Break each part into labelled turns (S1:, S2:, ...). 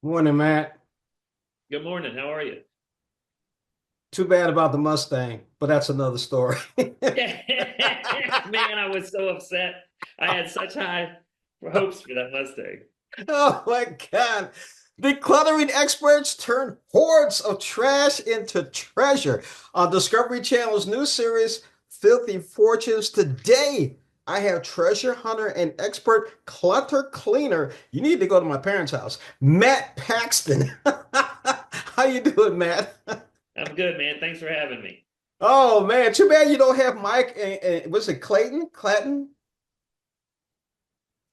S1: Morning, Matt.
S2: Good morning. How are you?
S1: Too bad about the Mustang, but that's another story.
S2: Man, I was so upset. I had such high hopes for that Mustang.
S1: Oh my God. Decluttering experts turn hordes of trash into treasure on Discovery Channel's new series, Filthy Fortunes. Today, I have treasure hunter and expert clutter cleaner. You need to go to my parents' house. Matt Paxton. How you doing, Matt?
S2: I'm good, man. Thanks for having me.
S1: Oh man, too bad you don't have Mike and was it Clayton? Clayton?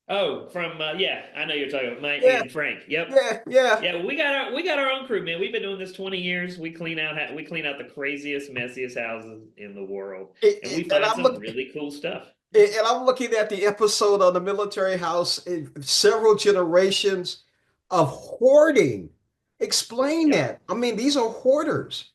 S2: Oh, from yeah, I know you're talking about Mike
S1: Yeah,
S2: and Frank. Yep.
S1: yeah, yeah.
S2: Yeah, we got our own crew, man. We've been doing this 20 years. We clean out the craziest, messiest houses in the world, and we
S1: And
S2: find some really cool stuff.
S1: I'm looking at the episode on the military house, several generations of hoarding. Explain
S2: Yep.
S1: that. I mean, these are hoarders.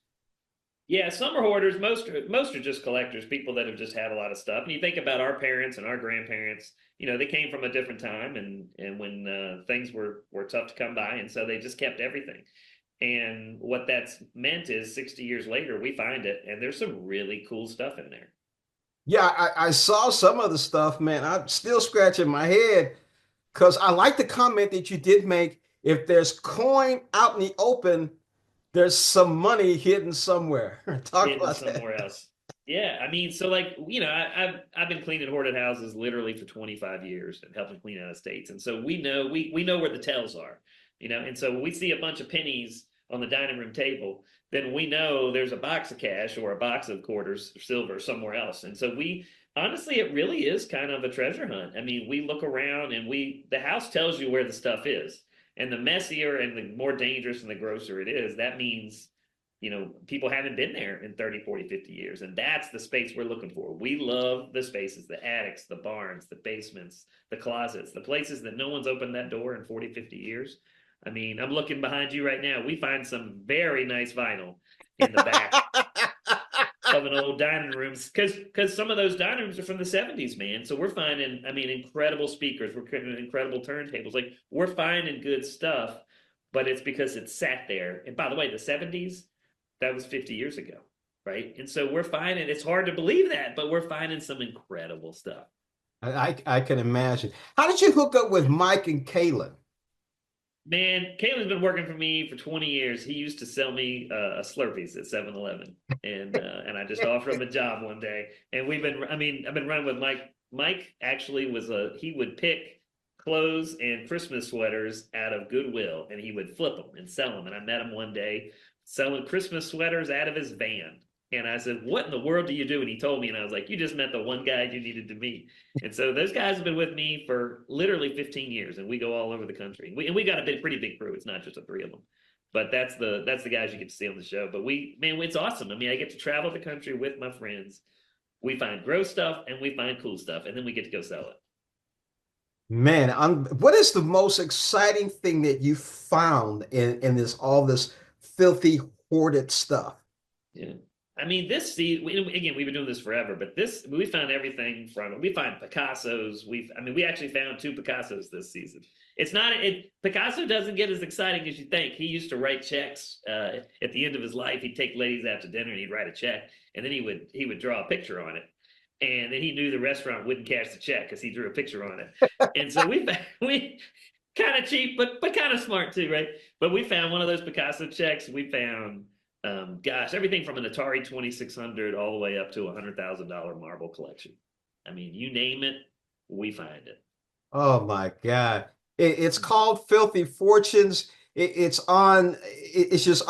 S2: Yeah, some are hoarders. Most are just collectors, people that have just had a lot of stuff. And you think about our parents and our grandparents. They came from a different time, and when things were tough to come by, and so they just kept everything. And what that's meant is 60 years later, we find it, and there's some really cool stuff in there.
S1: Yeah, I saw some of the stuff, man. I'm still scratching my head because I like the comment that you did make. If there's coin out in the open, there's some money hidden somewhere. Talk
S2: Hidden
S1: about
S2: somewhere
S1: that.
S2: else. Yeah, I mean, so like I've been cleaning hoarded houses literally for 25 years and helping clean out estates, and so we know where the tells are, and so when we see a bunch of pennies on the dining room table, then we know there's a box of cash or a box of quarters, silver somewhere else, and so we honestly it really is kind of a treasure hunt. I mean, we look around and the house tells you where the stuff is, and the messier and the more dangerous and the grosser it is, that means people haven't been there in 30, 40, 50 years. And that's the space we're looking for. We love the spaces, the attics, the barns, the basements, the closets, the places that no one's opened that door in 40, 50 years. I mean, I'm looking behind you right now. We find some very nice vinyl in the back of an old dining room because some of those dining rooms are from the 70s, man. So we're finding, I mean, incredible speakers, we're creating incredible turntables. Like we're finding good stuff, but it's because it sat there. And by the way, the 70s, that was 50 years ago, right? And so we're finding it's hard to believe that, but we're finding some incredible stuff.
S1: I can imagine. How did you hook up with Mike and Kayland?
S2: Man, Kayland's been working for me for 20 years. He used to sell me a Slurpees at 7-Eleven, and I just offered him a job one day. And I mean, I've been running with Mike. Mike actually he would pick clothes and Christmas sweaters out of Goodwill, and he would flip them and sell them. And I met him one day selling Christmas sweaters out of his van. And I said, "What in the world do you do?" And he told me, and I was like, "You just met the one guy you needed to meet." And so those guys have been with me for literally 15 years, and we go all over the country. And we got a pretty big crew. It's not just the three of them, but that's the guys you get to see on the show. But man, it's awesome. I mean, I get to travel the country with my friends. We find gross stuff and we find cool stuff, and then we get to go sell it.
S1: Man, what is the most exciting thing that you found in this all this filthy hoarded stuff?
S2: Yeah. I mean, this see again, we've been doing this forever, but this we found everything from we find Picassos. We actually found two Picassos this season. It's not it Picasso doesn't get as exciting as you think. He used to write checks at the end of his life. He'd take ladies out to dinner and he'd write a check, and then he would draw a picture on it, and then he knew the restaurant wouldn't cash the check because he drew a picture on it. And so we kind of cheap, but kind of smart too, right? But we found one of those Picasso checks. We found gosh, everything from an Atari 2600 all the way up to $100,000 marble collection. I mean, you name it, we find it.
S1: Oh my God. It's called Filthy Fortunes. It's just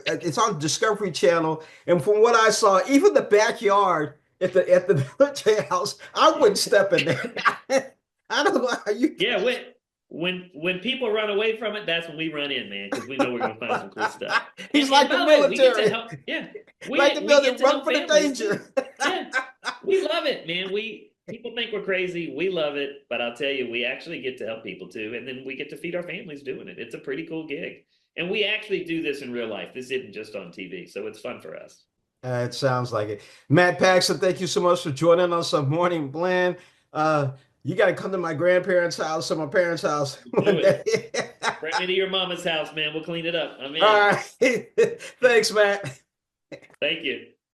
S1: it's on Discovery Channel. And from what I saw, even the backyard at the military house, I wouldn't step in there. I don't know how you
S2: Yeah,
S1: guys.
S2: when people run away from it, that's when we run in, man, because we know we're gonna find some cool stuff.
S1: He's
S2: And
S1: like
S2: by
S1: the
S2: the way, we get to
S1: military,
S2: help. Yeah,
S1: like the
S2: we
S1: military,
S2: get to
S1: run
S2: help
S1: for the
S2: families too.
S1: danger.
S2: Yeah, we love it, man. We people think we're crazy. We love it, but I'll tell you, we actually get to help people too, and then we get to feed our families doing it. It's a pretty cool gig, and we actually do this in real life. This isn't just on TV, so it's fun for us.
S1: It sounds like it. Matt Paxton, thank you so much for joining us on Morning Blend. You got to come to my grandparents' house or my parents' house one
S2: Do it.
S1: day.
S2: Bring me to your mama's house, man. We'll clean it up. I'm in.
S1: All right. Thanks, Matt.
S2: Thank you.